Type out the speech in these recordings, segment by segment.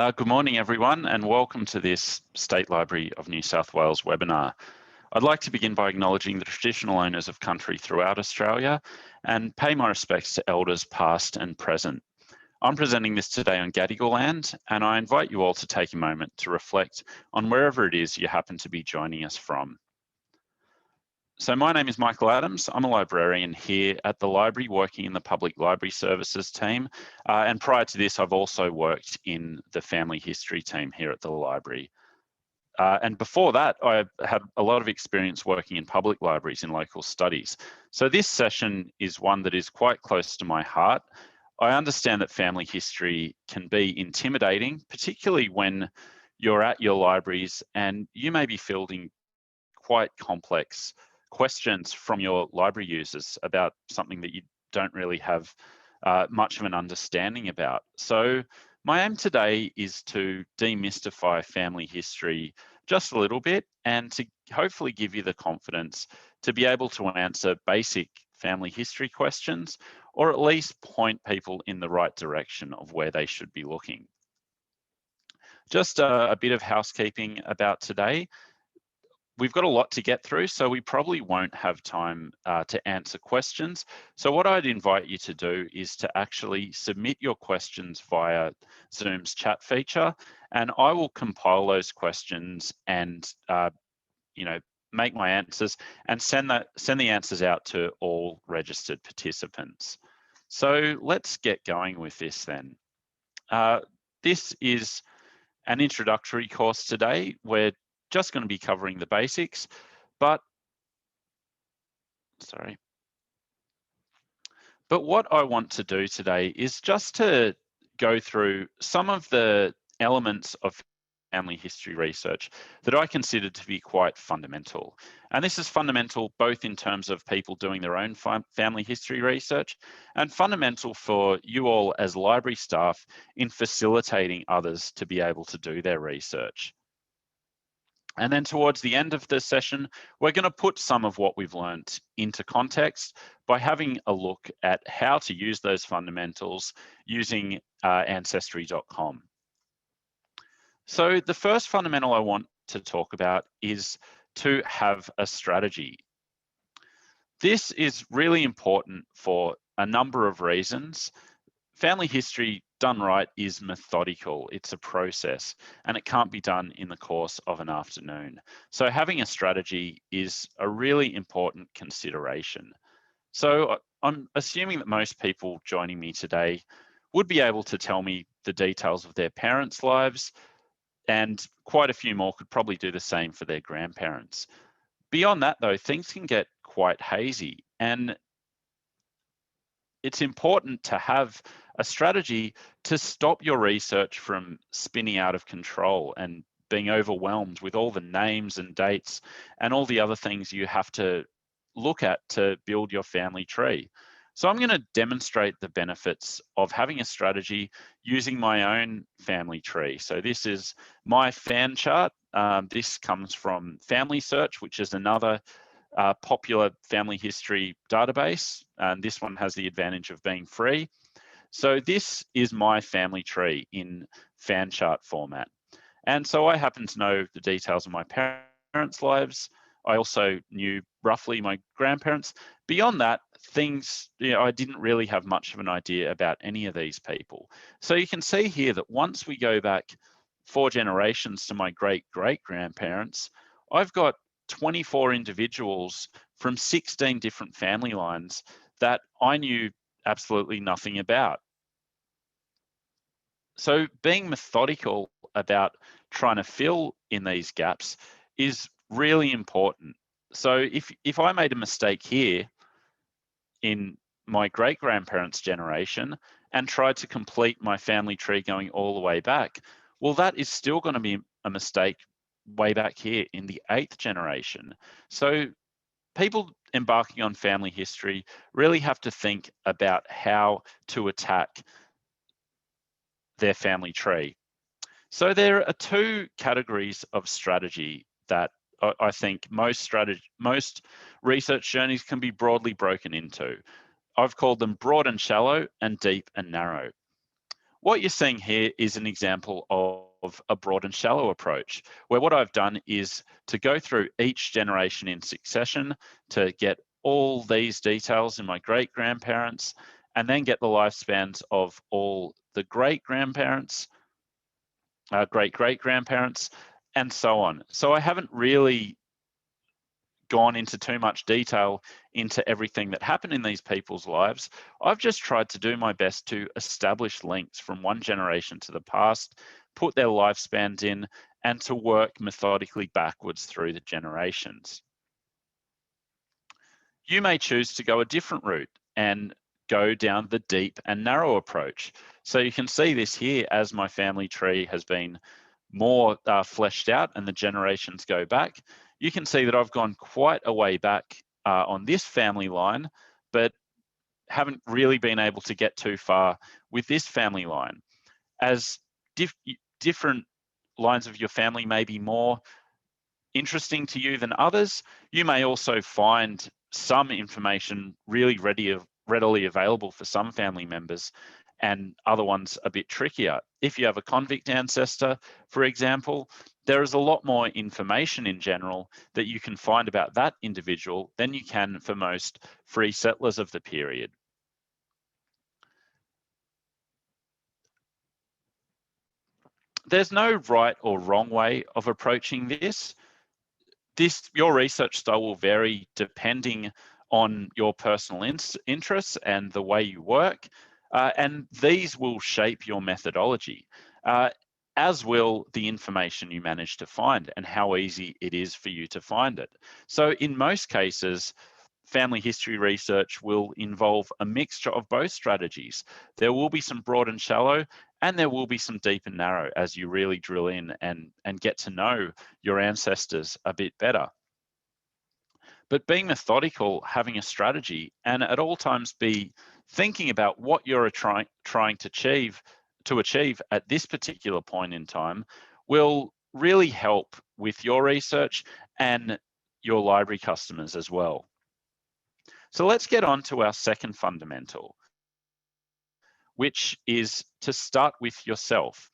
Good morning, everyone, and welcome to this State Library of New South Wales webinar. I'd like to begin by acknowledging the traditional owners of country throughout Australia and pay my respects to elders past and present. I'm presenting this today on Gadigal land, and I invite you all to take a moment to reflect on wherever it is you happen to be joining us from. So my name is Michael Adams. I'm a librarian here at the library working in the Public Library Services team. And prior to this, I've also worked in the family history team here at the library. And before that, I had a lot of experience working in public libraries in local studies. So this session is one that is quite close to my heart. I understand that family history can be intimidating, particularly when you're at your libraries and you may be fielding quite complex questions from your library users about something that you don't really have much of an understanding about. So my aim today is to demystify family history just a little bit and to hopefully give you the confidence to be able to answer basic family history questions, or at least point people in the right direction of where they should be looking. Just a bit of housekeeping about today. We've got a lot to get through, so we probably won't have time to answer questions. So what I'd invite you to do is to actually submit your questions via Zoom's chat feature, and I will compile those questions and make my answers and send the answers out to all registered participants. So let's get going with this then. This is an introductory course today. We're just going to be covering the basics, but what I want to do today is just to go through some of the elements of family history research that I consider to be quite fundamental. And this is fundamental both in terms of people doing their own family history research and fundamental for you all as library staff in facilitating others to be able to do their research. And then towards the end of the session, we're going to put some of what we've learned into context by having a look at how to use those fundamentals using Ancestry.com. So the first fundamental I want to talk about is to have a strategy. This is really important for a number of reasons. Family history done right is methodical. It's a process and it can't be done in the course of an afternoon. So having a strategy is a really important consideration. So I'm assuming that most people joining me today would be able to tell me the details of their parents' lives, and quite a few more could probably do the same for their grandparents. Beyond that though, things can get quite hazy, and it's important to have a strategy to stop your research from spinning out of control and being overwhelmed with all the names and dates and all the other things you have to look at to build your family tree. So I'm going to demonstrate the benefits of having a strategy using my own family tree. So this is my fan chart. This comes from Family Search, which is another popular family history database, and this one has the advantage of being free. So this is my family tree in fan chart format. And so I happen to know the details of my parents' lives. I also knew roughly my grandparents. Beyond that, I didn't really have much of an idea about any of these people. So you can see here that once we go back 4 generations to my great-great-grandparents, I've got 24 individuals from 16 different family lines that I knew absolutely nothing about. So being methodical about trying to fill in these gaps is really important. So if I made a mistake here in my great-grandparents' generation and tried to complete my family tree going all the way back, well, that is still going to be a mistake way back here in the 8th generation. So people embarking on family history really have to think about how to attack their family tree. So there are 2 categories of strategy that I think most research journeys can be broadly broken into. I've called them broad and shallow and deep and narrow. What you're seeing here is an example of a broad and shallow approach, where what I've done is to go through each generation in succession to get all these details in my great-grandparents, and then get the lifespans of all the great-grandparents, great-great-grandparents, and so on. So I haven't really gone into too much detail into everything that happened in these people's lives. I've just tried to do my best to establish links from one generation to the past, put their lifespans in, and to work methodically backwards through the generations. You may choose to go a different route and go down the deep and narrow approach. So you can see this here as my family tree has been more fleshed out and the generations go back. You can see that I've gone quite a way back on this family line, but haven't really been able to get too far with this family line. As different lines of your family may be more interesting to you than others, you may also find some information really readily available for some family members and other ones a bit trickier. If you have a convict ancestor, for example, there is a lot more information in general that you can find about that individual than you can for most free settlers of the period. There's no right or wrong way of approaching this. Your research style will vary depending on your personal interests and the way you work, and these will shape your methodology, as will the information you manage to find and how easy it is for you to find it. So in most cases, family history research will involve a mixture of both strategies. There will be some broad and shallow, and there will be some deep and narrow as you really drill in and get to know your ancestors a bit better. But being methodical, having a strategy, and at all times be thinking about what you're trying to achieve at this particular point in time will really help with your research and your library customers as well. So let's get on to our second fundamental, which is to start with yourself.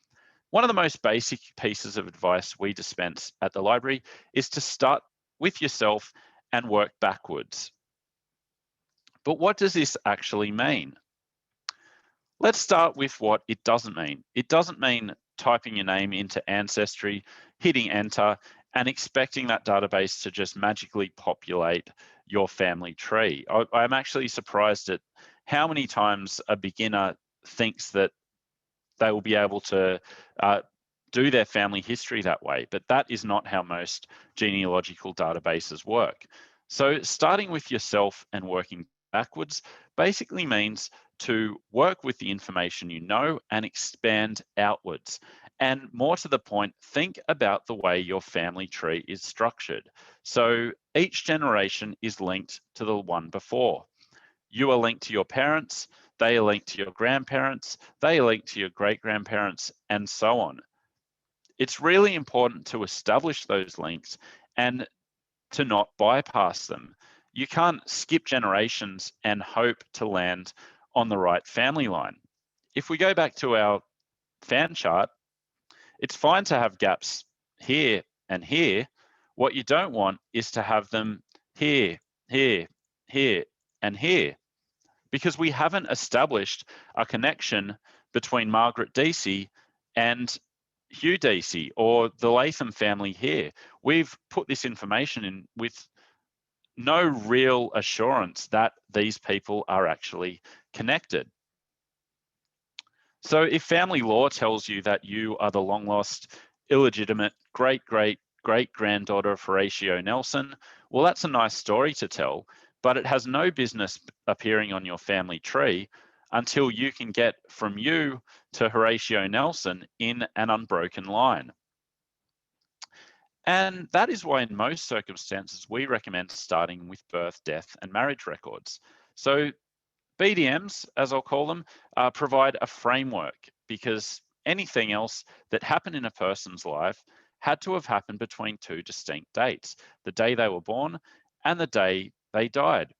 One of the most basic pieces of advice we dispense at the library is to start with yourself and work backwards. But what does this actually mean? Let's start with what it doesn't mean. It doesn't mean typing your name into Ancestry, hitting enter, and expecting that database to just magically populate your family tree. I'm actually surprised at how many times a beginner thinks that they will be able to do their family history that way, but that is not how most genealogical databases work. So starting with yourself and working backwards basically means to work with the information you know and expand outwards. And more to the point, think about the way your family tree is structured. So each generation is linked to the one before. You are linked to your parents, they are linked to your grandparents, they are linked to your great-grandparents, and so on. It's really important to establish those links and to not bypass them. You can't skip generations and hope to land on the right family line. If we go back to our fan chart, it's fine to have gaps here and here. What you don't want is to have them here, here, here, and here, because we haven't established a connection between Margaret Deasy and Hugh Deasy or the Latham family here. We've put this information in with no real assurance that these people are actually connected. So if family law tells you that you are the long lost, illegitimate great-great-great-granddaughter of Horatio Nelson, well, that's a nice story to tell, but it has no business appearing on your family tree until you can get from you to Horatio Nelson in an unbroken line. And that is why in most circumstances, we recommend starting with birth, death, and marriage records. So BDMs, as I'll call them, provide a framework, because anything else that happened in a person's life had to have happened between two distinct dates, the day they were born and the day they died.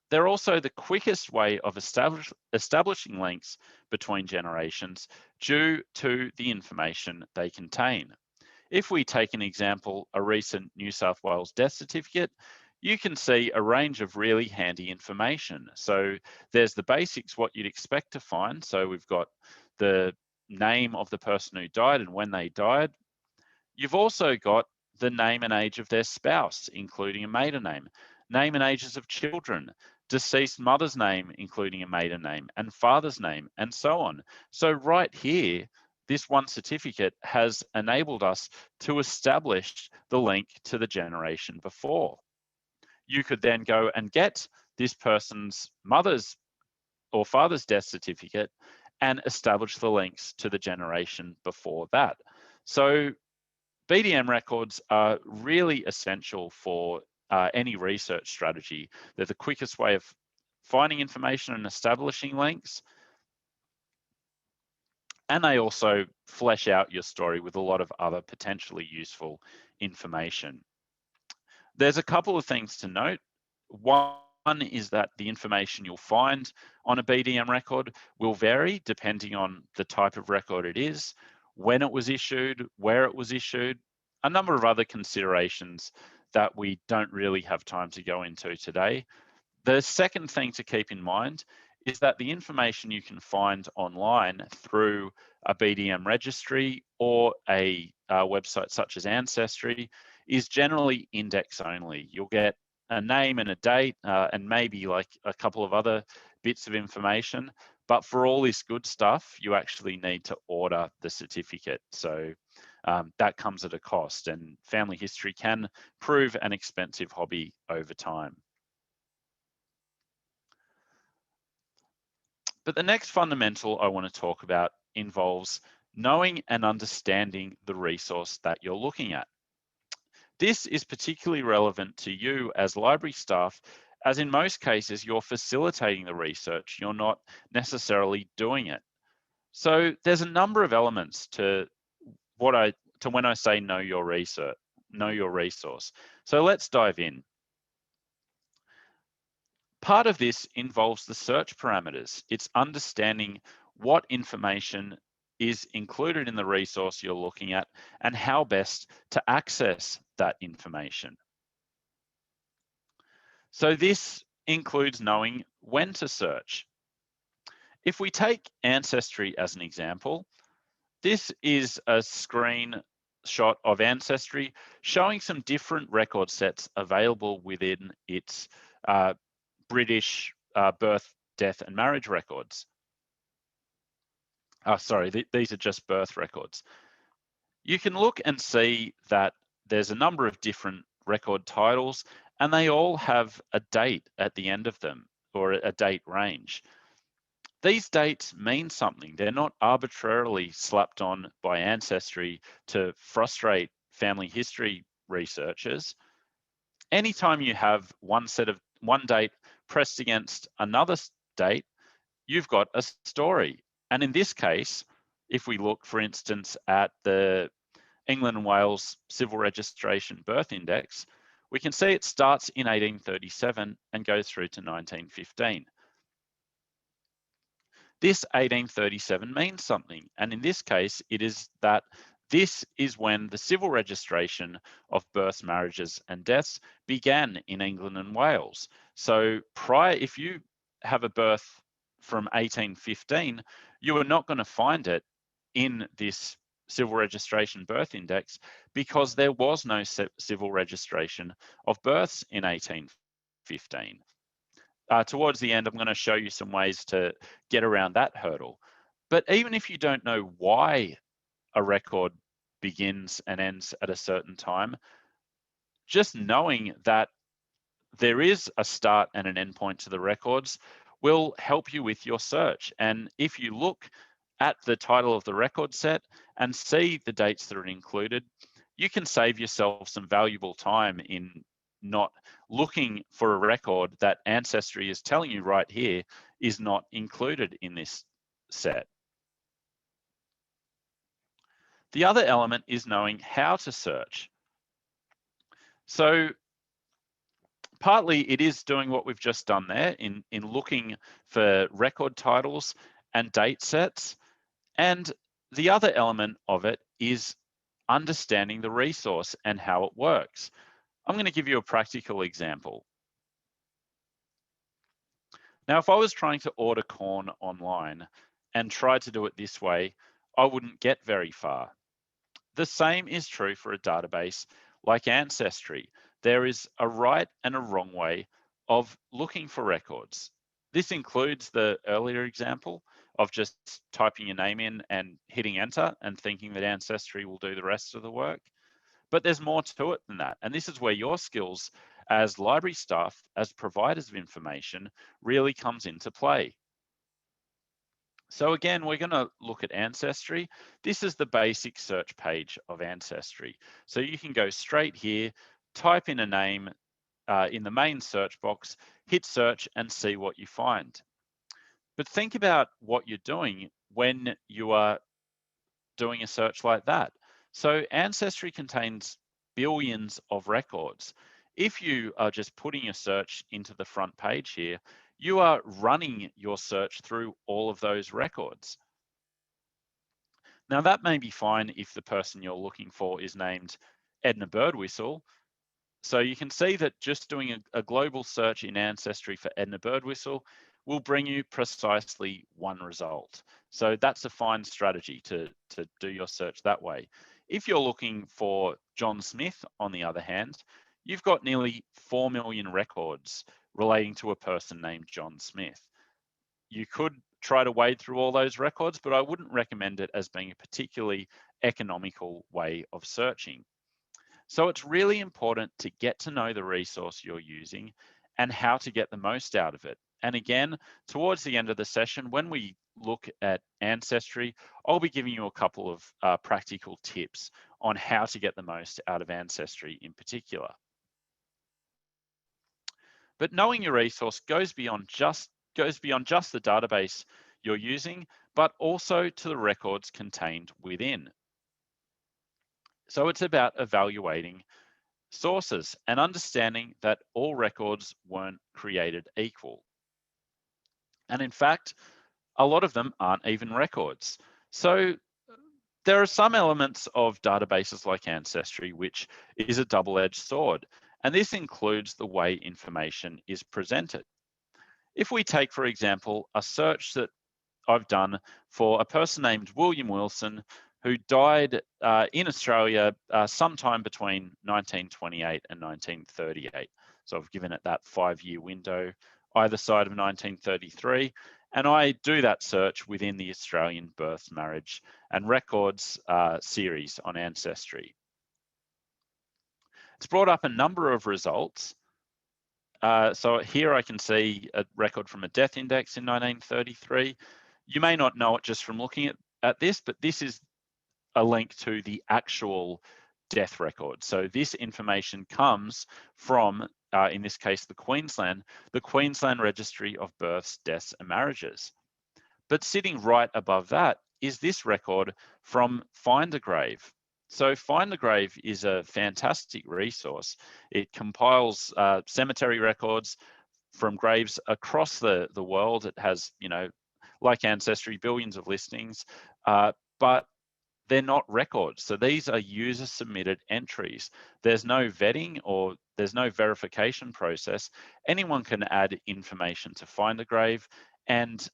They're also the quickest way of establishing links between generations due to the information they contain. If we take an example, a recent New South Wales death certificate, you can see a range of really handy information. So there's the basics, what you'd expect to find. So we've got the name of the person who died and when they died. You've also got the name and age of their spouse, including a maiden name and ages of children, deceased mother's name, including a maiden name, and father's name, and so on. So right here, this one certificate has enabled us to establish the link to the generation before. You could then go and get this person's mother's or father's death certificate and establish the links to the generation before that. So BDM records are really essential for any research strategy. They're the quickest way of finding information and establishing links. And they also flesh out your story with a lot of other potentially useful information. There's a couple of things to note. One is that the information you'll find on a BDM record will vary depending on the type of record it is, when it was issued, where it was issued, a number of other considerations that we don't really have time to go into today. The second thing to keep in mind is that the information you can find online through a BDM registry or a website such as Ancestry is generally index only. You'll get a name and a date and maybe like a couple of other bits of information. But for all this good stuff, you actually need to order the certificate. So that comes at a cost, and family history can prove an expensive hobby over time. But the next fundamental I want to talk about involves knowing and understanding the resource that you're looking at. This is particularly relevant to you as library staff, as in most cases, you're facilitating the research, you're not necessarily doing it. So there's a number of elements to when I say know your research, know your resource. So let's dive in. Part of this involves the search parameters. It's understanding what information is included in the resource you're looking at and how best to access that information. So this includes knowing when to search. If we take Ancestry as an example, this is a screenshot of Ancestry showing some different record sets available within its British birth, death, and marriage records. These are just birth records. You can look and see that there's a number of different record titles, and they all have a date at the end of them, or a date range. These dates mean something. They're not arbitrarily slapped on by Ancestry to frustrate family history researchers. Anytime you have one date pressed against another date, you've got a story. And in this case, if we look, for instance, at the England and Wales Civil Registration Birth Index, we can see it starts in 1837 and goes through to 1915. This 1837 means something, and in this case, it is that this is when the civil registration of births, marriages, and deaths began in England and Wales. So if you have a birth from 1815, you are not going to find it in this civil registration birth index because there was no civil registration of births in 1815. Towards the end, I'm going to show you some ways to get around that hurdle. But even if you don't know why a record begins and ends at a certain time, just knowing that there is a start and an end point to the records will help you with your search. And if you look at the title of the record set and see the dates that are included, you can save yourself some valuable time in not looking for a record that Ancestry is telling you right here is not included in this set. The other element is knowing how to search. So partly it is doing what we've just done there in looking for record titles and date sets. And the other element of it is understanding the resource and how it works. I'm going to give you a practical example. Now, if I was trying to order corn online and tried to do it this way, I wouldn't get very far. The same is true for a database like Ancestry. There is a right and a wrong way of looking for records. This includes the earlier example of just typing your name in and hitting enter and thinking that Ancestry will do the rest of the work. But there's more to it than that. And this is where your skills as library staff, as providers of information, really comes into play. So again, we're going to look at Ancestry. This is the basic search page of Ancestry. So you can go straight here, type in a name in the main search box, hit search and see what you find. But think about what you're doing when you are doing a search like that. So Ancestry contains billions of records. If you are just putting a search into the front page here, you are running your search through all of those records. Now that may be fine if the person you're looking for is named Edna Birdwhistle. So you can see that just doing a global search in Ancestry for Edna Birdwhistle will bring you precisely one result. So that's a fine strategy to do your search that way. If you're looking for John Smith, on the other hand, you've got nearly 4 million records relating to a person named John Smith. You could try to wade through all those records, but I wouldn't recommend it as being a particularly economical way of searching. So it's really important to get to know the resource you're using and how to get the most out of it. And again, towards the end of the session, when we look at Ancestry, I'll be giving you a couple of practical tips on how to get the most out of Ancestry in particular. But knowing your resource goes beyond just the database you're using, but also to the records contained within. So it's about evaluating sources and understanding that all records weren't created equal. And in fact, a lot of them aren't even records. So there are some elements of databases like Ancestry, which is a double-edged sword. And this includes the way information is presented. If we take, for example, a search that I've done for a person named William Wilson, who died in Australia sometime between 1928 and 1938. So I've given it that 5-year window, either side of 1933. And I do that search within the Australian Births, Marriage and Records series on Ancestry. It's brought up a number of results. So here I can see a record from a death index in 1933. You may not know it just from looking at this, but this is a link to the actual death record. So this information comes from, in this case, the Queensland Registry of Births, Deaths and Marriages. But sitting right above that is this record from Find a Grave. So Find a Grave is a fantastic resource. It compiles cemetery records from graves across the world. It has, like Ancestry, billions of listings, but they're not records. So these are user submitted entries. There's no vetting or there's no verification process. Anyone can add information to Find a Grave, and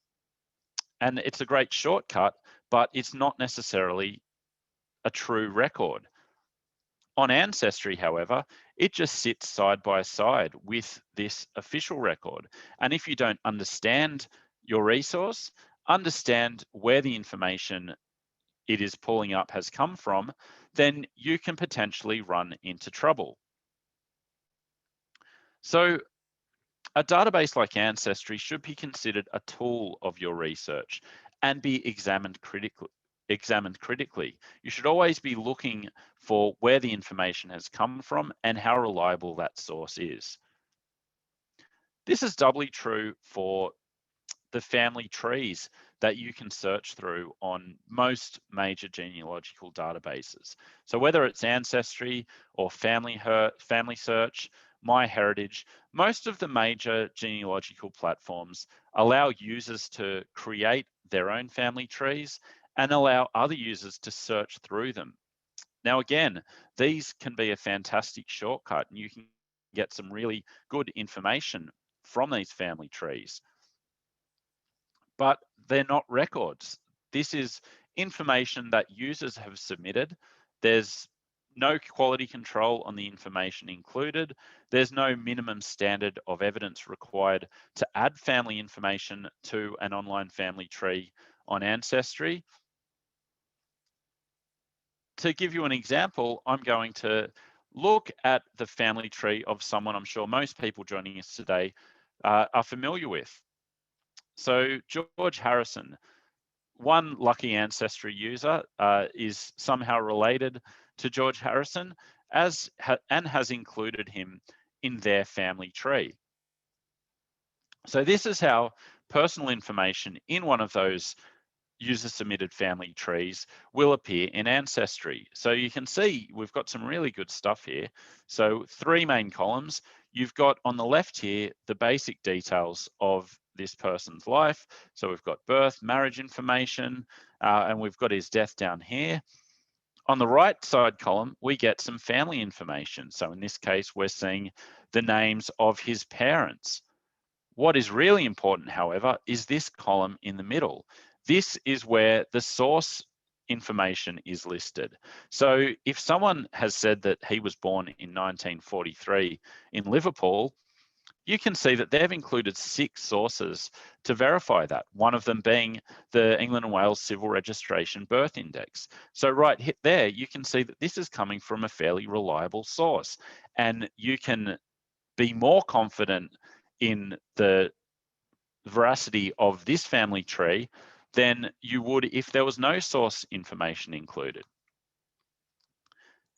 it's a great shortcut, but it's not necessarily a true record. On Ancestry, however, it just sits side by side with this official record. And if you don't understand your resource, understand where the information it is pulling up has come from, then you can potentially run into trouble. So a database like Ancestry should be considered a tool of your research and be examined critically. You should always be looking for where the information has come from and how reliable that source is. This is doubly true for the family trees that you can search through on most major genealogical databases. So whether it's Ancestry or Family Search MyHeritage. Most of the major genealogical platforms allow users to create their own family trees and allow other users to search through them. Now, again, these can be a fantastic shortcut and you can get some really good information from these family trees, but they're not records. This is information that users have submitted. There's no quality control on the information included. There's no minimum standard of evidence required to add family information to an online family tree on Ancestry. To give you an example, I'm going to look at the family tree of someone I'm sure most people joining us today are familiar with. So George Harrison, one lucky Ancestry user is somehow related to George Harrison and has included him in their family tree. So this is how personal information in one of those user submitted family trees will appear in Ancestry. So you can see we've got some really good stuff here. So 3 main columns. You've got on the left here the basic details of this person's life. So we've got birth, marriage information, and we've got his death down here. On the right side column, we get some family information. So in this case, we're seeing the names of his parents. What is really important, however, is this column in the middle. This is where the source information is listed. So if someone has said that he was born in 1943 in Liverpool, you can see that they've included 6 sources to verify that, one of them being the England and Wales Civil Registration Birth Index. So right there, you can see that this is coming from a fairly reliable source, and you can be more confident in the veracity of this family tree than you would if there was no source information included.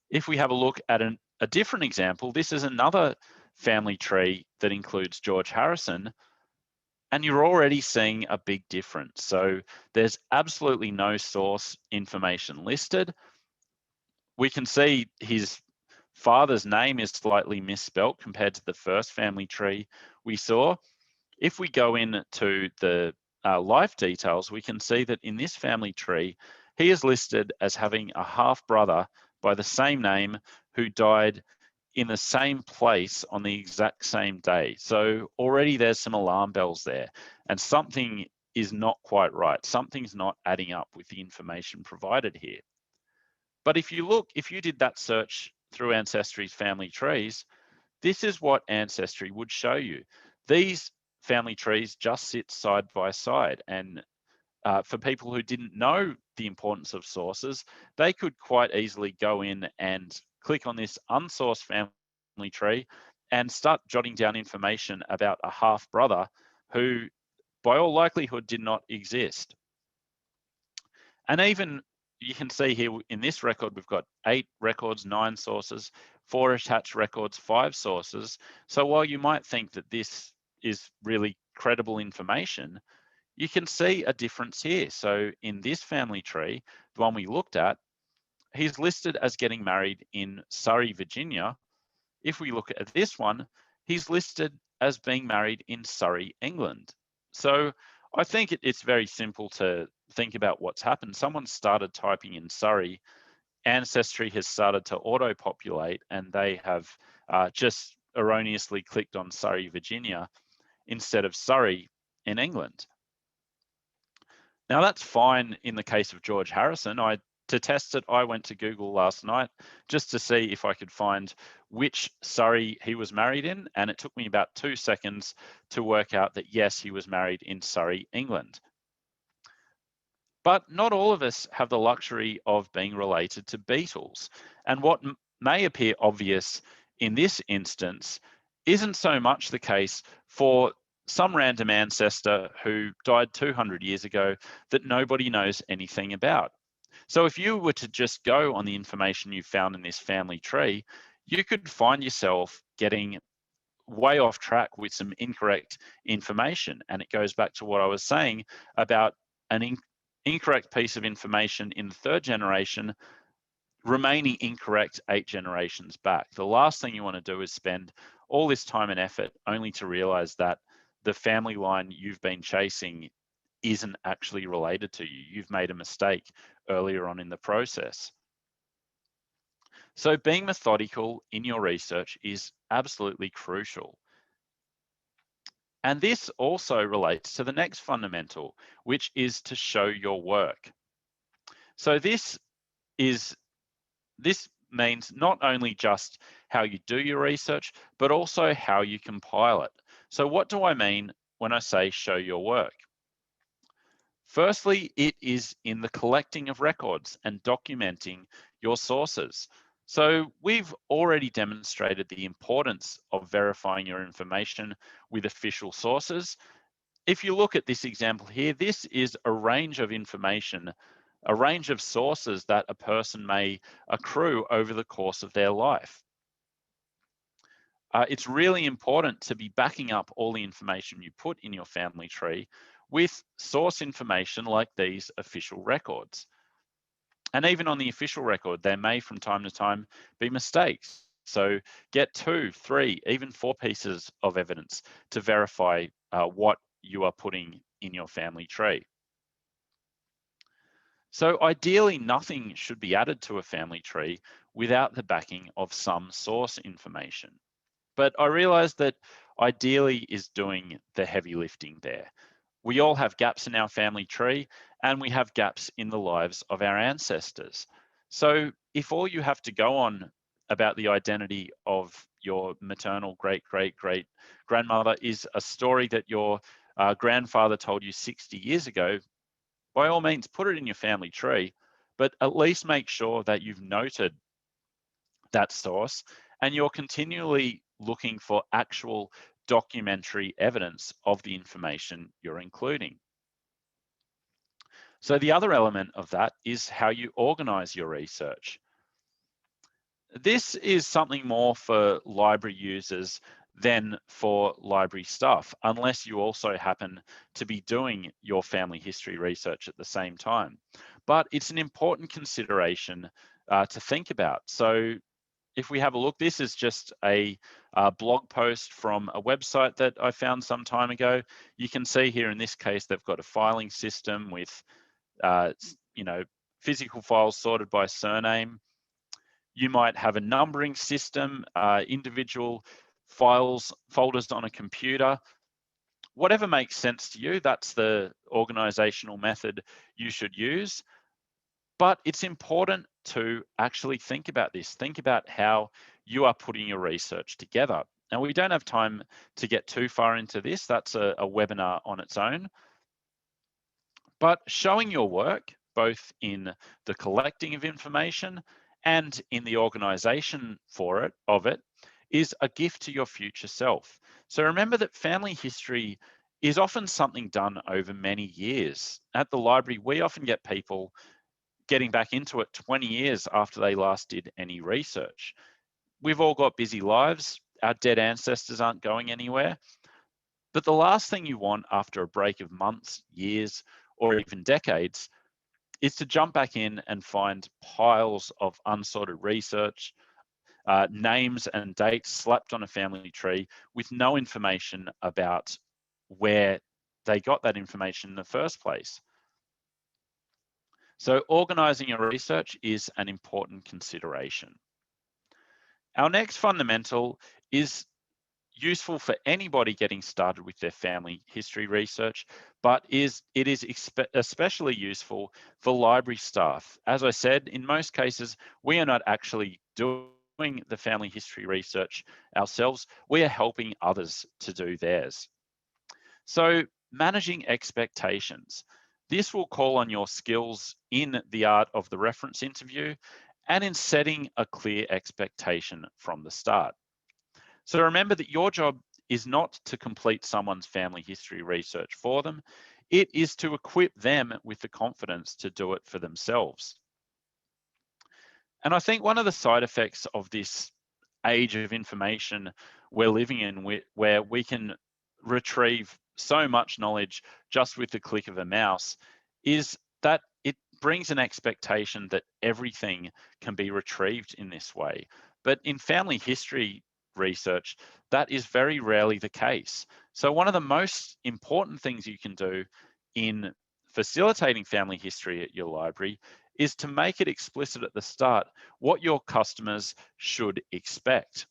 If we have a look at a different example, this is another family tree that includes George Harrison, and you're already seeing a big difference. So there's absolutely no source information listed. We can see his father's name is slightly misspelt compared to the first family tree we saw. If we go into the life details, we can see that in this family tree, he is listed as having a half brother by the same name who died in the same place on the exact same day. So already there's some alarm bells there, and something is not quite right. Something's not adding up with the information provided here. But if you did that search through Ancestry's family trees, this is what Ancestry would show you. These family trees just sit side by side, and for people who didn't know the importance of sources, they could quite easily go in and click on this unsourced family tree and start jotting down information about a half brother who by all likelihood did not exist. And even you can see here in this record, we've got 8 records, 9 sources, 4 attached records, 5 sources. So while you might think that this is really credible information, you can see a difference here. So in this family tree, the one we looked at, he's listed as getting married in Surrey, Virginia. If we look at this one, he's listed as being married in Surrey, England. So I think it's very simple to think about what's happened. Someone started typing in Surrey, Ancestry has started to auto-populate, and they have just erroneously clicked on Surrey, Virginia, instead of Surrey in England. Now that's fine in the case of George Harrison. To test it, I went to Google last night just to see if I could find which Surrey he was married in, and it took me about 2 seconds to work out that yes, he was married in Surrey, England. But not all of us have the luxury of being related to beetles, and what may appear obvious in this instance isn't so much the case for some random ancestor who died 200 years ago that nobody knows anything about. So if you were to just go on the information you found in this family tree, you could find yourself getting way off track with some incorrect information. And it goes back to what I was saying about an incorrect piece of information in the 3rd generation remaining incorrect 8 generations back. The last thing you want to do is spend all this time and effort only to realize that the family line you've been chasing isn't actually related to you. You've made a mistake earlier on in the process. So being methodical in your research is absolutely crucial. And this also relates to the next fundamental, which is to show your work. So this means not only just how you do your research, but also how you compile it. So what do I mean when I say show your work? Firstly, it is in the collecting of records and documenting your sources. So we've already demonstrated the importance of verifying your information with official sources. If you look at this example here, this is a range of information, a range of sources that a person may accrue over the course of their life. It's really important to be backing up all the information you put in your family tree with source information like these official records. And even on the official record, there may from time to time be mistakes. So get 2, 3, even 4 pieces of evidence to verify what you are putting in your family tree. So ideally, nothing should be added to a family tree without the backing of some source information. But I realize that ideally is doing the heavy lifting there. We all have gaps in our family tree, and we have gaps in the lives of our ancestors. So if all you have to go on about the identity of your maternal great grandmother is a story that your grandfather told you 60 years ago, by all means, put it in your family tree, but at least make sure that you've noted that source and you're continually looking for actual documentary evidence of the information you're including. So the other element of that is how you organize your research. This is something more for library users than for library staff, unless you also happen to be doing your family history research at the same time. But it's an important consideration to think about. So if we have a look, this is just a blog post from a website that I found some time ago. You can see here in this case, they've got a filing system with, physical files sorted by surname. You might have a numbering system, individual folders on a computer. Whatever makes sense to you, that's the organizational method you should use. But it's important to actually think about this. Think about how you are putting your research together. Now, we don't have time to get too far into this. That's a webinar on its own. But showing your work, both in the collecting of information and in the organization of it, is a gift to your future self. So remember that family history is often something done over many years. At the library, we often get people getting back into it 20 years after they last did any research. We've all got busy lives. Our dead ancestors aren't going anywhere. But the last thing you want after a break of months, years, or even decades is to jump back in and find piles of unsorted research, names and dates slapped on a family tree with no information about where they got that information in the first place. So organizing your research is an important consideration. Our next fundamental is useful for anybody getting started with their family history research, but it is especially useful for library staff. As I said, in most cases, we are not actually doing the family history research ourselves. We are helping others to do theirs. So managing expectations. This will call on your skills in the art of the reference interview and in setting a clear expectation from the start. So remember that your job is not to complete someone's family history research for them. It is to equip them with the confidence to do it for themselves. And I think one of the side effects of this age of information we're living in, where we can retrieve so much knowledge just with the click of a mouse, is that it brings an expectation that everything can be retrieved in this way. But in family history, research, that is very rarely the case. So one of the most important things you can do in facilitating family history at your library is to make it explicit at the start what your customers should expect.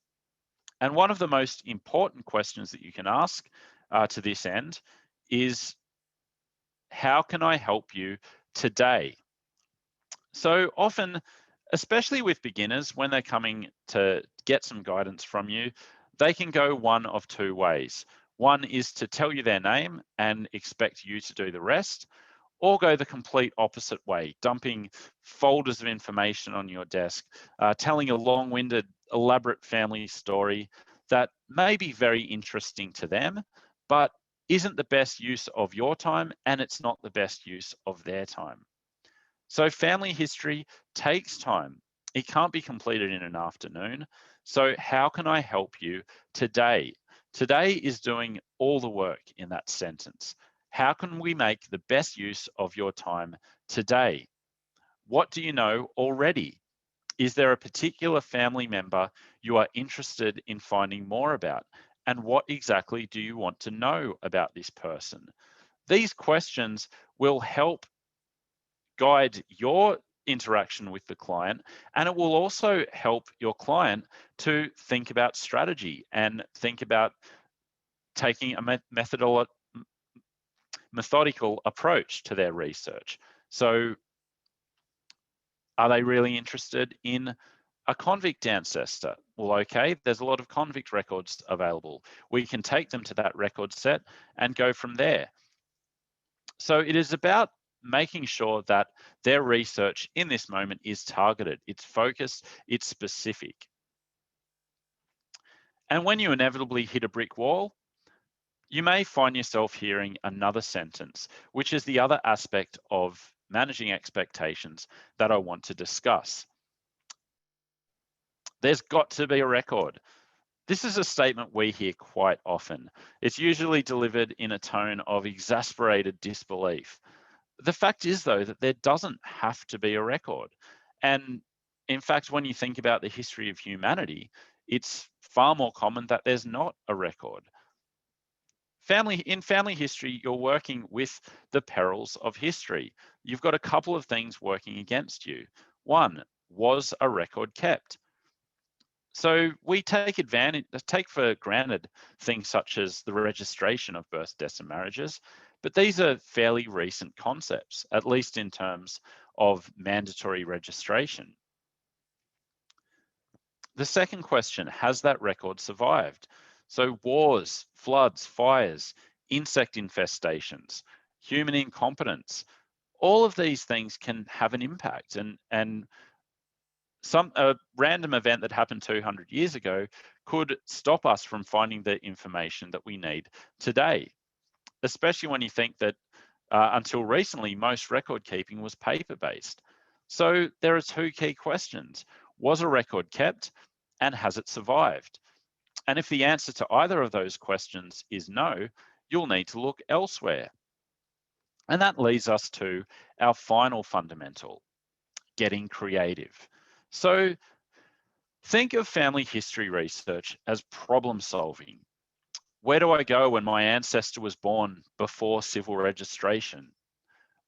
And one of the most important questions that you can ask to this end is, how can I help you today? So often, especially with beginners, when they're coming to get some guidance from you, they can go one of two ways. One is to tell you their name and expect you to do the rest, or go the complete opposite way, dumping folders of information on your desk, telling a long-winded, elaborate family story that may be very interesting to them, but isn't the best use of your time, and it's not the best use of their time. So family history takes time. It can't be completed in an afternoon. So how can I help you today? Today is doing all the work in that sentence. How can we make the best use of your time today? What do you know already? Is there a particular family member you are interested in finding more about? And what exactly do you want to know about this person? These questions will help guide your interaction with the client, and it will also help your client to think about strategy and think about taking a methodical approach to their research. So are they really interested in a convict ancestor? Well, okay, there's a lot of convict records available. We can take them to that record set and go from there. So it is about making sure that their research in this moment is targeted, it's focused, it's specific. And when you inevitably hit a brick wall, you may find yourself hearing another sentence, which is the other aspect of managing expectations that I want to discuss. There's got to be a record. This is a statement we hear quite often. It's usually delivered in a tone of exasperated disbelief. The fact is, though, that there doesn't have to be a record. And in fact, when you think about the history of humanity, it's far more common that there's not a record. In family history, you're working with the perils of history. You've got a couple of things working against you. One, was a record kept? So we take for granted things such as the registration of births, deaths, and marriages, but these are fairly recent concepts, at least in terms of mandatory registration. The second question, has that record survived? So wars, floods, fires, insect infestations, human incompetence, all of these things can have an impact, and a random event that happened 200 years ago could stop us from finding the information that we need today, especially when you think that until recently, most record keeping was paper-based. So there are two key questions. Was a record kept, and has it survived? And if the answer to either of those questions is no, you'll need to look elsewhere. And that leads us to our final fundamental, getting creative. So think of family history research as problem solving. Where do I go when my ancestor was born before civil registration?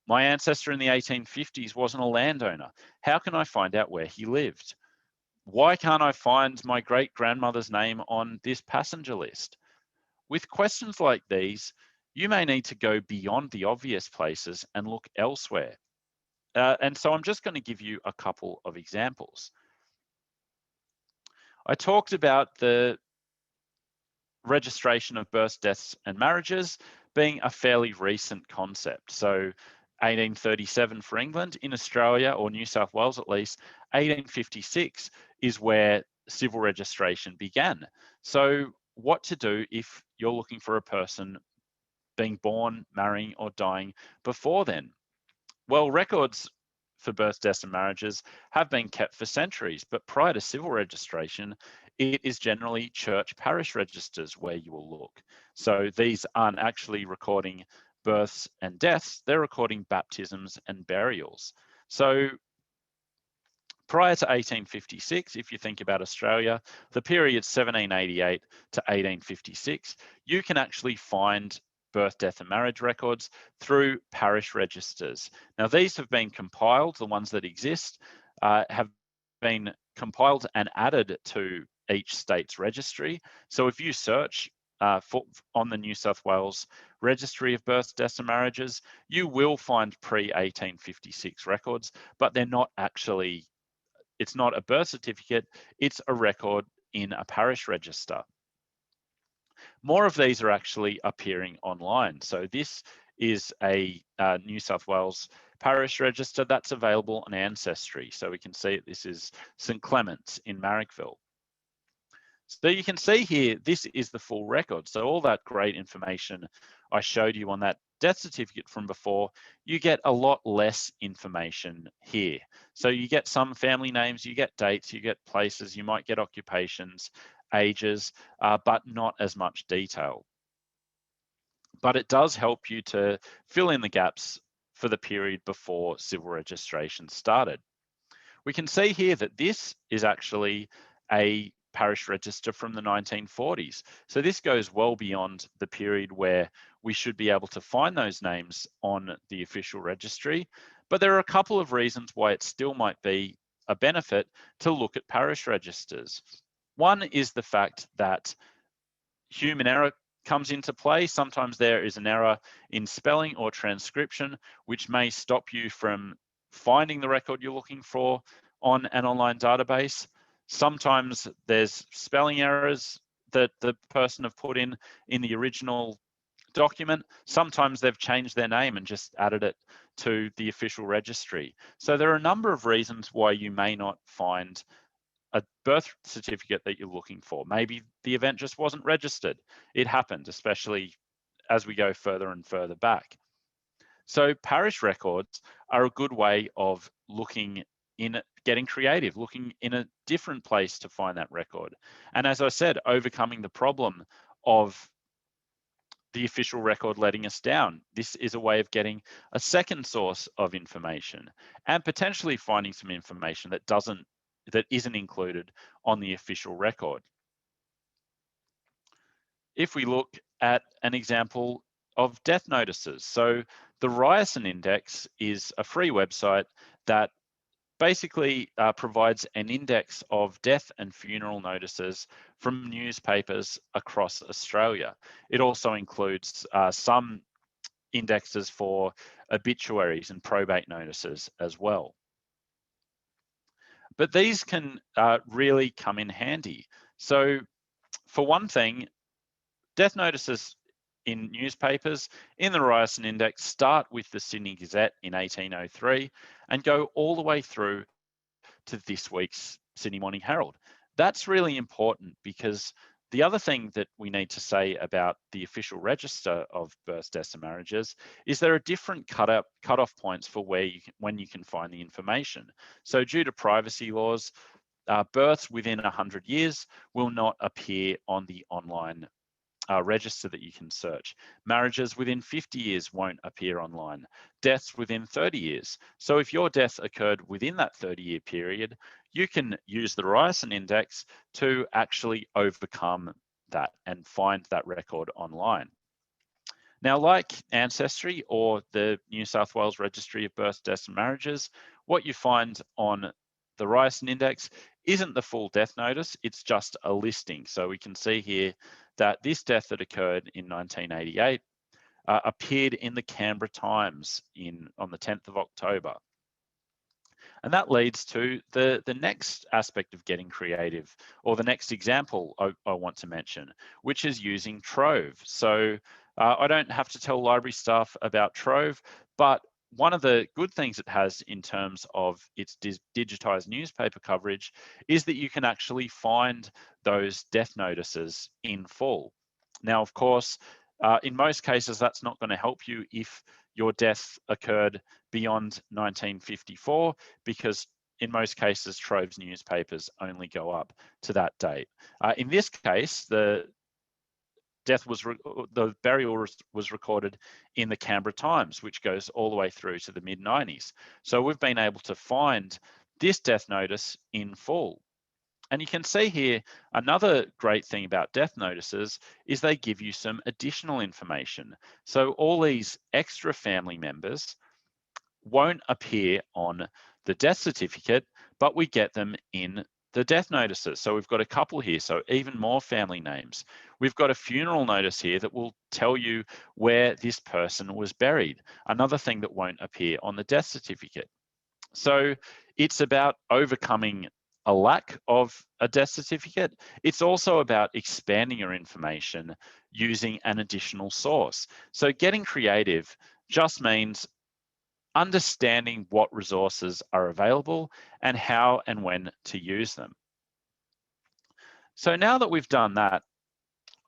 My ancestor in the 1850s wasn't a landowner. How can I find out where he lived? Why can't I find my great-grandmother's name on this passenger list? With questions like these, you may need to go beyond the obvious places and look elsewhere. And so I'm just going to give you a couple of examples. I talked about the registration of births, deaths, and marriages being a fairly recent concept. So 1837 for England, in Australia, or New South Wales at least, 1856 is where civil registration began. So what to do if you're looking for a person being born, marrying, or dying before then? Well, records for births, deaths, and marriages have been kept for centuries, but prior to civil registration, it is generally church parish registers where you will look. So these aren't actually recording births and deaths, they're recording baptisms and burials. So Prior to 1856, if you think about Australia, the period 1788 to 1856, you can actually find birth, death, and marriage records through parish registers. Now, these have been compiled, the ones that exist have been compiled and added to each state's registry. So if you search on the New South Wales Registry of Births, Deaths and Marriages, you will find pre-1856 records, but they're not actually, it's not a birth certificate, it's a record in a parish register. More of these are actually appearing online. So this is a New South Wales parish register that's available on Ancestry. So we can see this is St Clement's in Marrickville. So you can see here, this is the full record. So all that great information I showed you on that death certificate from before, you get a lot less information here. So you get some family names, you get dates, you get places, you might get occupations, ages, but not as much detail. But it does help you to fill in the gaps for the period before civil registration started. We can see here that this is actually a parish register from the 1940s. So this goes well beyond the period where we should be able to find those names on the official registry. But there are a couple of reasons why it still might be a benefit to look at parish registers. One is the fact that human error comes into play. Sometimes there is an error in spelling or transcription, which may stop you from finding the record you're looking for on an online database. Sometimes there's spelling errors that the person have put in the original document. Sometimes they've changed their name and just added it to the official registry. So there are a number of reasons why you may not find a birth certificate that you're looking for. Maybe the event just wasn't registered. It happened, especially as we go further and further back. So parish records are a good way of looking in, getting creative, looking in a different place to find that record. And as I said, overcoming the problem of the official record letting us down. This is a way of getting a second source of information and potentially finding some information that isn't included on the official record. If we look at an example of death notices, so the Ryerson Index is a free website that basically provides an index of death and funeral notices from newspapers across Australia. It also includes some indexes for obituaries and probate notices as well. But these can really come in handy. So for one thing, death notices in newspapers in the Ryerson Index start with the Sydney Gazette in 1803 and go all the way through to this week's Sydney Morning Herald. That's really important because the other thing that we need to say about the official register of births, deaths and marriages is there are different cutoff points for when you can find the information. So due to privacy laws, births within 100 years will not appear on the online register that you can search. Marriages within 50 years won't appear online. Deaths within 30 years. So if your death occurred within that 30-year period, you can use the Ryerson Index to actually overcome that and find that record online. Now, like Ancestry or the New South Wales Registry of Births, Deaths and Marriages, what you find on the Ryerson Index isn't the full death notice, it's just a listing. So we can see here that this death that occurred in 1988 appeared in the Canberra Times on the 10th of October. And that leads to the next aspect of getting creative, or the next example I want to mention, which is using Trove. So I don't have to tell library staff about Trove, but one of the good things it has in terms of its digitized newspaper coverage is that you can actually find those death notices in full. Now, of course, in most cases, that's not going to help you if your death occurred beyond 1954, because in most cases, Trove's newspapers only go up to that date. In this case, the burial was recorded in the Canberra Times, which goes all the way through to the mid-90s. So we've been able to find this death notice in full. And you can see here, another great thing about death notices is they give you some additional information. So all these extra family members won't appear on the death certificate, but we get them in the death notices. So we've got a couple here, so even more family names. We've got a funeral notice here that will tell you where this person was buried, another thing that won't appear on the death certificate. So it's about overcoming a lack of a death certificate. It's also about expanding your information using an additional source. So getting creative just means understanding what resources are available and how and when to use them. So now that we've done that,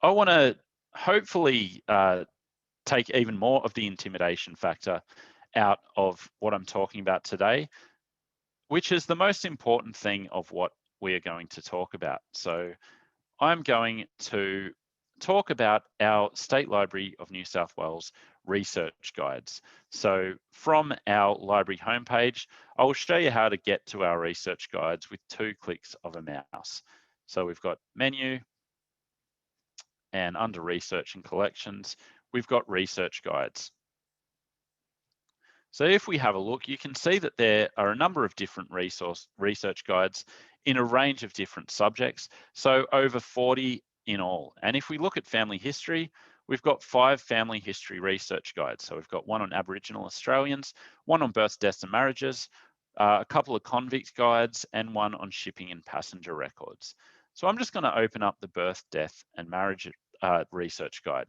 I want to hopefully take even more of the intimidation factor out of what I'm talking about today, which is the most important thing of what we are going to talk about. So I'm going to talk about our State Library of New South Wales research guides. So from our library homepage, I will show you how to get to our research guides with 2 clicks of a mouse. So we've got menu, and under research and collections, we've got research guides. So if we have a look, you can see that there are a number of different research guides in a range of different subjects. So over 40 in all. And if we look at family history, we've got 5 family history research guides. So we've got one on Aboriginal Australians, one on births, deaths and marriages, a couple of convict guides, and one on shipping and passenger records. So I'm just going to open up the birth, death and marriage research guide.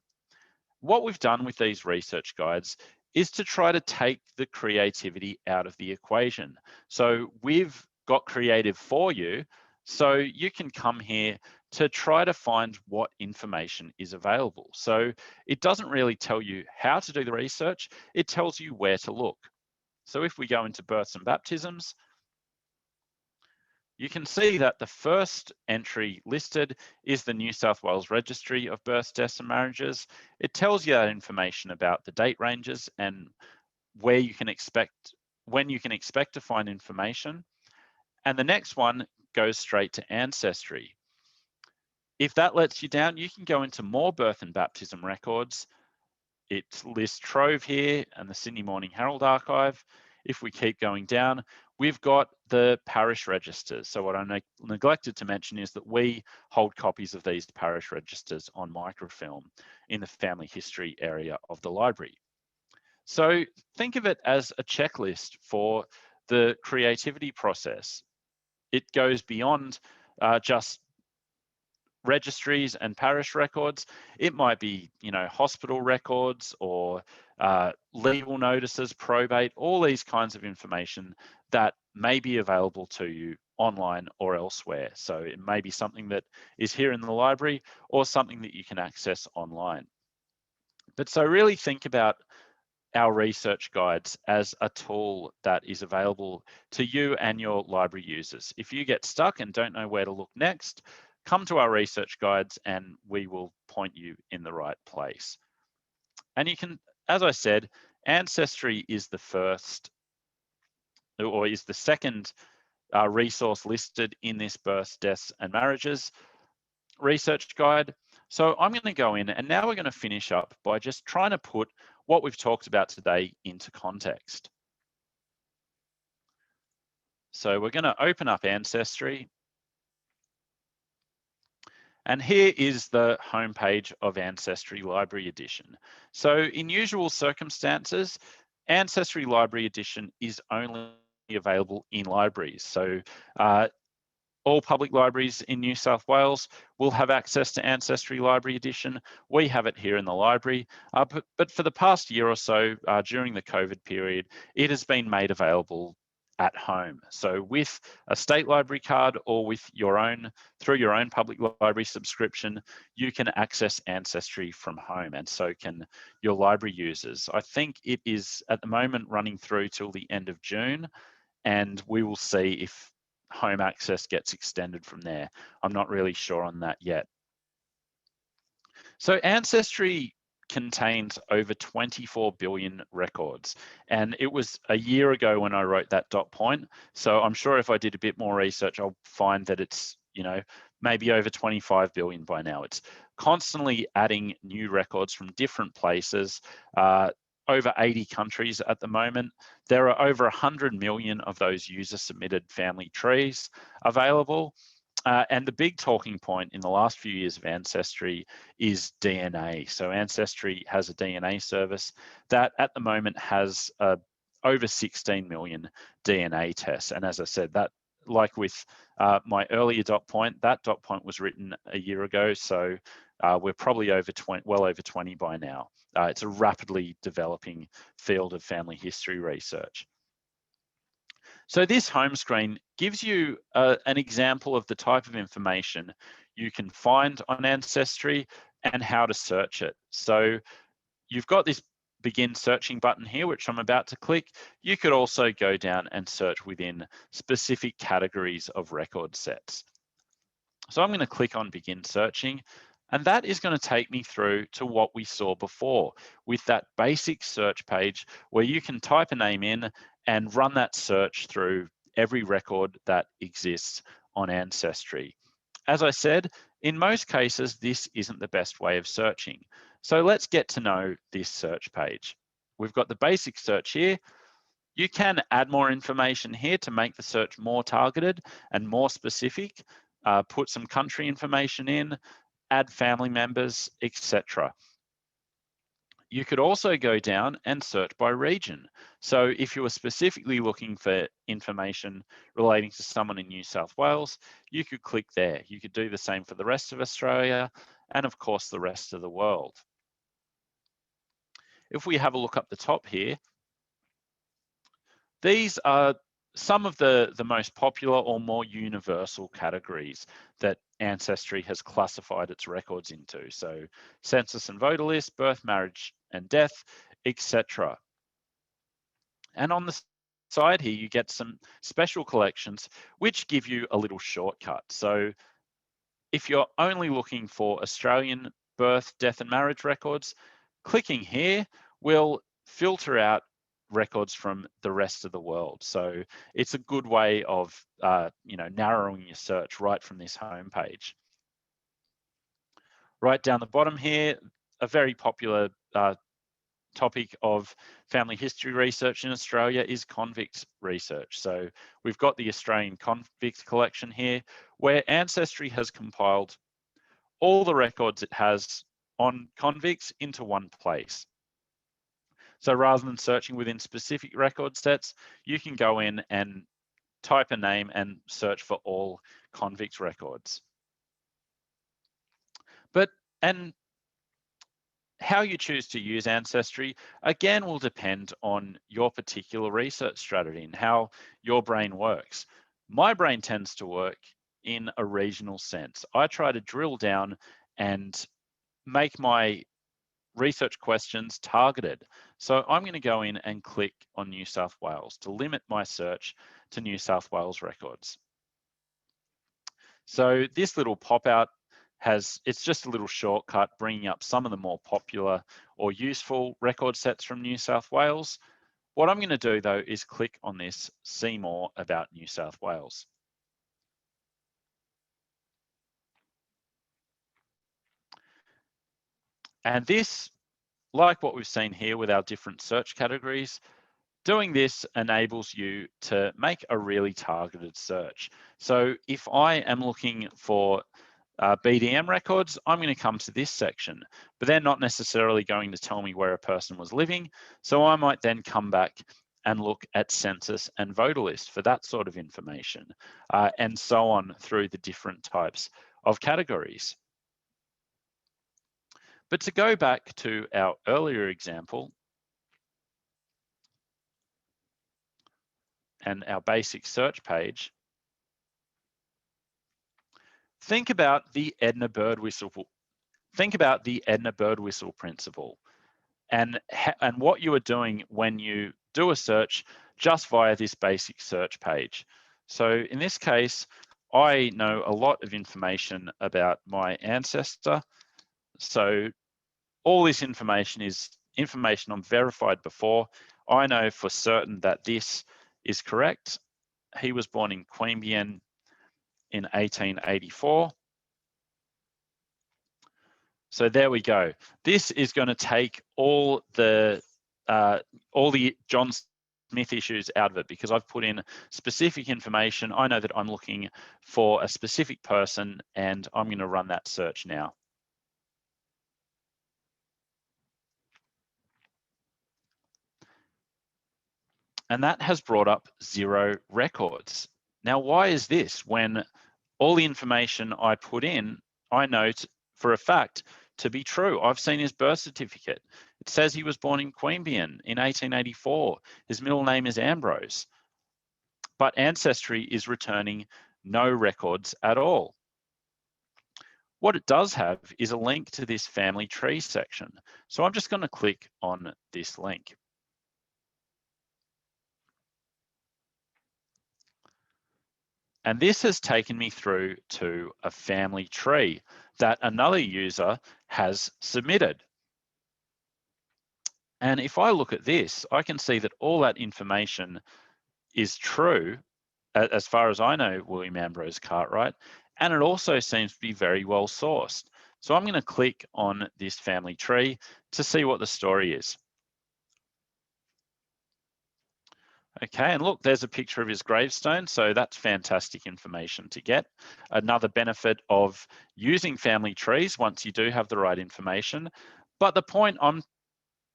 What we've done with these research guides is to try to take the creativity out of the equation. So we've got creative for you, so you can come here to try to find what information is available. So it doesn't really tell you how to do the research, it tells you where to look. So if we go into births and baptisms, you can see that the first entry listed is the New South Wales Registry of Births, Deaths and Marriages. It tells you that information about the date ranges and where you can expect, when you can expect to find information. And the next one goes straight to Ancestry. If that lets you down, you can go into more birth and baptism records. It lists Trove here and the Sydney Morning Herald archive. If we keep going down, we've got the parish registers. So what I neglected to mention is that we hold copies of these parish registers on microfilm in the family history area of the library. So think of it as a checklist for the creativity process. It goes beyond just registries and parish records. It might be, hospital records or legal notices, probate, all these kinds of information that may be available to you online or elsewhere. So it may be something that is here in the library or something that you can access online. But so really think about our research guides as a tool that is available to you and your library users. If you get stuck and don't know where to look next, come to our research guides and we will point you in the right place. And you can, as I said, Ancestry is the first, or is the second resource listed in this births, deaths and marriages research guide. So I'm going to go in and now we're going to finish up by just trying to put what we've talked about today into context. So we're going to open up Ancestry. And here is the homepage of Ancestry Library Edition. So in usual circumstances, Ancestry Library Edition is only available in libraries. So all public libraries in New South Wales will have access to Ancestry Library Edition. We have it here in the library, but for the past year or so, during the COVID period, it has been made available at home. So with a state library card or with through your own public library subscription, you can access Ancestry from home, and so can your library users. I think it is at the moment running through till the end of June, and we will see if home access gets extended from there. I'm not really sure on that yet. So Ancestry contains over 24 billion records. And it was a year ago when I wrote that dot point. So I'm sure if I did a bit more research, I'll find that it's, maybe over 25 billion by now. It's constantly adding new records from different places, over 80 countries at the moment. There are over 100 million of those user-submitted family trees available. And the big talking point in the last few years of Ancestry is DNA. So Ancestry has a DNA service that at the moment has over 16 million DNA tests. And as I said, that, like with my earlier dot point, that dot point was written a year ago. So we're probably well over 20 by now. It's a rapidly developing field of family history research. So this home screen gives you an example of the type of information you can find on Ancestry and how to search it. So you've got this begin searching button here, which I'm about to click. You could also go down and search within specific categories of record sets. So I'm going to click on begin searching, and that is going to take me through to what we saw before with that basic search page where you can type a name in and run that search through every record that exists on Ancestry. As I said, in most cases, this isn't the best way of searching. So let's get to know this search page. We've got the basic search here. You can add more information here to make the search more targeted and more specific, put some country information in, add family members, etc. You could also go down and search by region. So if you were specifically looking for information relating to someone in New South Wales, you could click there. You could do the same for the rest of Australia and of course the rest of the world. If we have a look up the top here, these are some of the most popular or more universal categories that Ancestry has classified its records into. So census and voter list, birth, marriage and death, etc. And on the side here, you get some special collections which give you a little shortcut. So if you're only looking for Australian birth, death and marriage records, clicking here will filter out records from the rest of the world. So it's a good way of narrowing your search right from this homepage. Right down the bottom here, a very popular topic of family history research in Australia is convict research. So we've got the Australian convict collection here, where Ancestry has compiled all the records it has on convicts into one place. So rather than searching within specific record sets, you can go in and type a name and search for all convict records. And how you choose to use Ancestry, again, will depend on your particular research strategy and how your brain works. My brain tends to work in a regional sense. I try to drill down and make my research questions targeted. So I'm going to go in and click on New South Wales to limit my search to New South Wales records. So this little pop-out it's just a little shortcut bringing up some of the more popular or useful record sets from New South Wales. What I'm going to do though is click on this See More About New South Wales. And this, like what we've seen here with our different search categories, doing this enables you to make a really targeted search. So if I am looking for BDM records, I'm going to come to this section, but they're not necessarily going to tell me where a person was living. So I might then come back and look at census and voter list for that sort of information, and so on through the different types of categories. But to go back to our earlier example and our basic search page, think about the Edna bird whistle. Think about the Edna bird whistle principle and what you are doing when you do a search just via this basic search page. So in this case, I know a lot of information about my ancestor. So all this information is information I'm verified before. I know for certain that this is correct. He was born in Queanbeyan in 1884. So there we go. This is going to take all the John Smith issues out of it, because I've put in specific information. I know that I'm looking for a specific person, and I'm going to run that search now. And that has brought up 0 records. Now, why is this when all the information I put in, I know for a fact to be true? I've seen his birth certificate. It says he was born in Queanbeyan in 1884. His middle name is Ambrose. But Ancestry is returning no records at all. What it does have is a link to this family tree section. So I'm just going to click on this link. And this has taken me through to a family tree that another user has submitted. And if I look at this, I can see that all that information is true, as far as I know, William Ambrose Cartwright, and it also seems to be very well sourced. So I'm going to click on this family tree to see what the story is. Okay, and look, there's a picture of his gravestone, so that's fantastic information to get. Another benefit of using family trees once you do have the right information. But the point I'm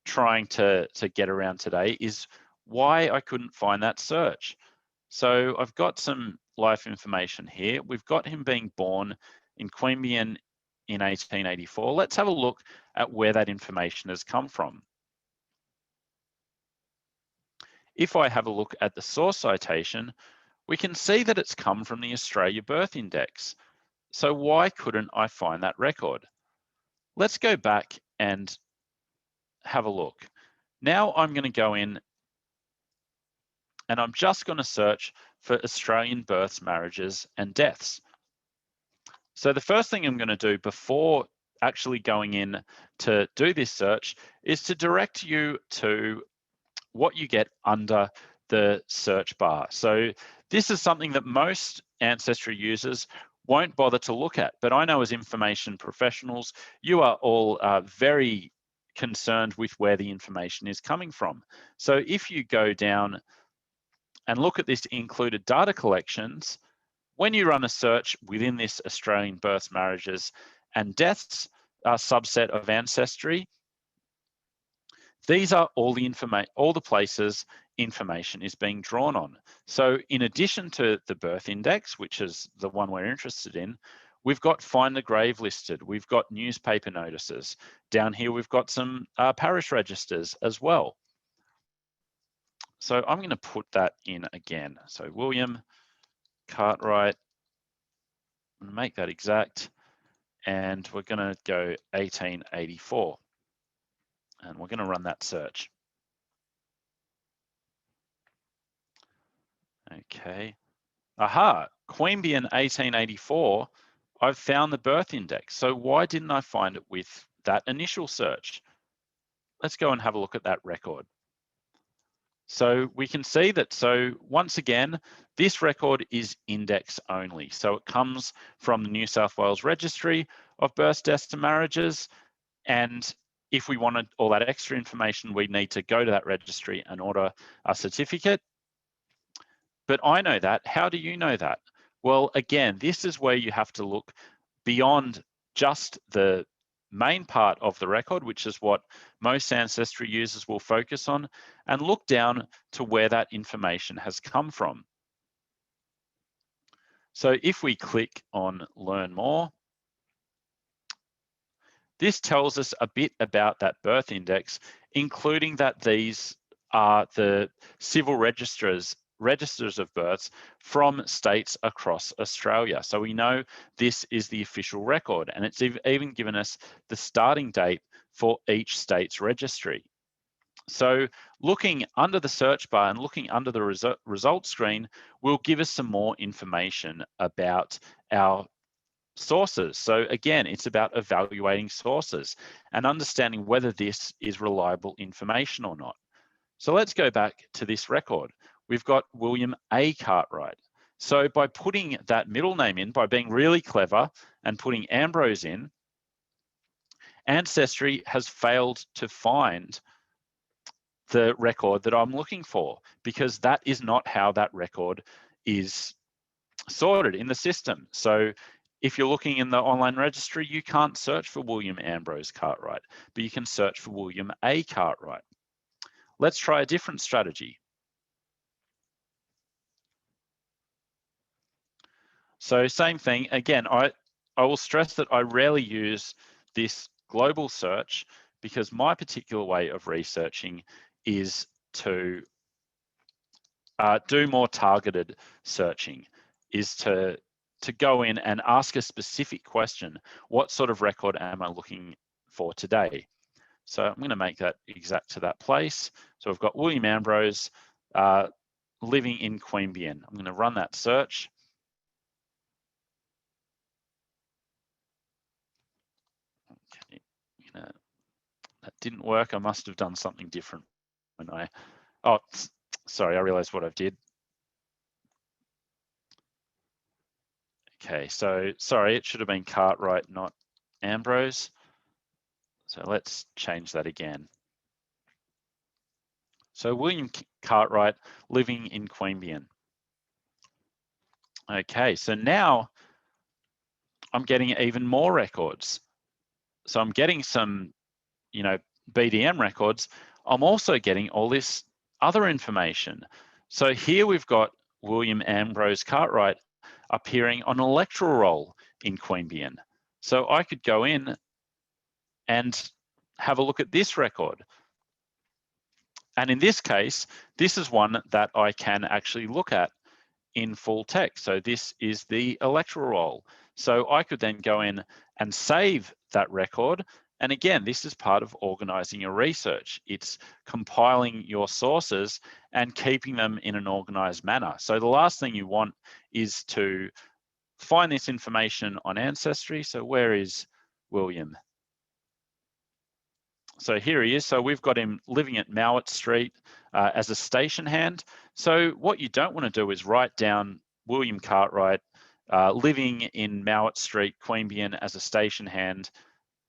trying to get around today is why I couldn't find that search. So I've got some life information here. We've got him being born in Queanbeyan in 1884. Let's have a look at where that information has come from. If I have a look at the source citation, we can see that it's come from the Australia Birth Index. So why couldn't I find that record? Let's go back and have a look. Now I'm going to go in and I'm just going to search for Australian births, marriages, and deaths. So the first thing I'm going to do before actually going in to do this search is to direct you to what you get under the search bar. So this is something that most Ancestry users won't bother to look at, but I know as information professionals, you are all very concerned with where the information is coming from. So if you go down and look at this included data collections, when you run a search within this Australian births, marriages, and deaths subset of Ancestry, these are all the places information is being drawn on. So in addition to the birth index, which is the one we're interested in, we've got find the grave listed. We've got newspaper notices. Down here, we've got some parish registers as well. So I'm going to put that in again. So William Cartwright, make that exact. And we're going to go 1884. And we're going to run that search. Okay. Aha, Queanbeyan 1884, I've found the birth index. So why didn't I find it with that initial search? Let's go and have a look at that record. So we can see that, so once again, this record is index only. So it comes from the New South Wales Registry of Births, Deaths and Marriages. And if we wanted all that extra information, we need to go to that registry and order a certificate. But I know that. How do you know that? Well, again, this is where you have to look beyond just the main part of the record, which is what most Ancestry users will focus on, and look down to where that information has come from. So if we click on Learn More, this tells us a bit about that birth index, including that these are the civil registers of births from states across Australia. So we know this is the official record, and it's even given us the starting date for each state's registry. So looking under the search bar and looking under the result screen will give us some more information about our sources. So again, it's about evaluating sources and understanding whether this is reliable information or not. So let's go back to this record. We've got William A. Cartwright. So by putting that middle name in, by being really clever and putting Ambrose in, Ancestry has failed to find the record that I'm looking for, because that is not how that record is sorted in the system. So if you're looking in the online registry, you can't search for William Ambrose Cartwright, but you can search for William A. Cartwright. Let's try a different strategy. So same thing, again, I will stress that I rarely use this global search, because my particular way of researching is to do more targeted searching, is to go in and ask a specific question. What sort of record am I looking for today? So I'm going to make that exact to that place. So I've got William Ambrose living in Queanbeyan. I'm going to run that search. Okay, that didn't work. I must have done something different when I, oh, sorry, I realized what I did. Okay, so sorry, it should have been Cartwright, not Ambrose. So let's change that again. So William Cartwright living in Queanbeyan. Okay, so now I'm getting even more records. So I'm getting some, BDM records. I'm also getting all this other information. So here we've got William Ambrose Cartwright appearing on an electoral roll in Queanbeyan. So I could go in and have a look at this record. And in this case, this is one that I can actually look at in full text. So this is the electoral roll. So I could then go in and save that record. And again, this is part of organizing your research. It's compiling your sources and keeping them in an organized manner. So the last thing you want is to find this information on Ancestry. So where is William? So here he is. So we've got him living at Mowat Street as a station hand. So what you don't want to do is write down William Cartwright living in Mowat Street, Queanbeyan as a station hand,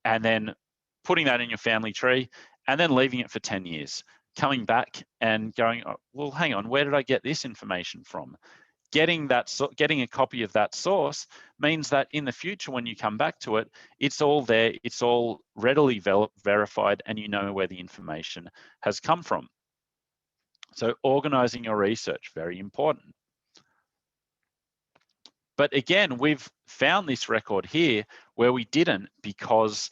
and then putting that in your family tree and then leaving it for 10 years, coming back and going, oh, well, hang on, where did I get this information from? Getting a copy of that source means that in the future, when you come back to it, it's all there, it's all readily verified, and you know where the information has come from. So organizing your research, very important. But again, we've found this record here where we didn't, because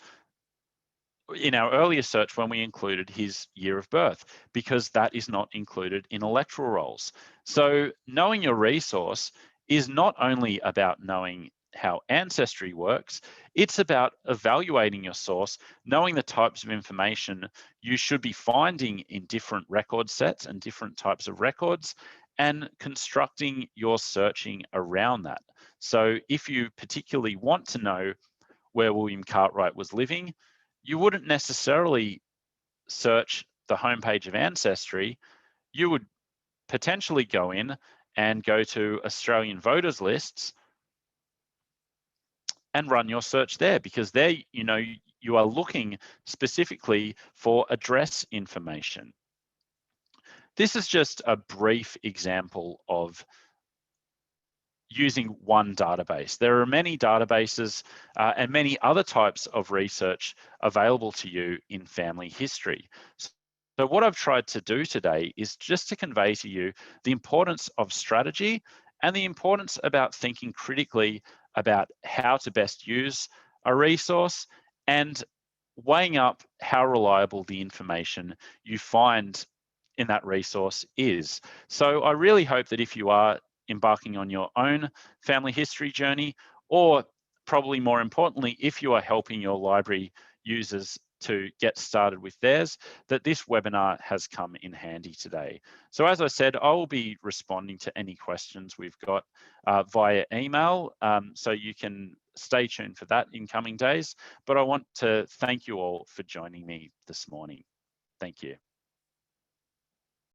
in our earlier search when we included his year of birth, because that is not included in electoral rolls. So knowing your resource is not only about knowing how Ancestry works, it's about evaluating your source, knowing the types of information you should be finding in different record sets and different types of records, and constructing your searching around that. So if you particularly want to know where William Cartwright was living, you wouldn't necessarily search the homepage of Ancestry. You would potentially go in and go to Australian voters lists and run your search there, because there, you are looking specifically for address information. This is just a brief example of using one database. There are many databases and many other types of research available to you in family history. So what I've tried to do today is just to convey to you the importance of strategy and the importance about thinking critically about how to best use a resource, and weighing up how reliable the information you find in that resource is. So I really hope that if you are embarking on your own family history journey, or probably more importantly, if you are helping your library users to get started with theirs, that this webinar has come in handy today. So as I said, I will be responding to any questions we've got via email. So you can stay tuned for that in coming days. But I want to thank you all for joining me this morning. Thank you.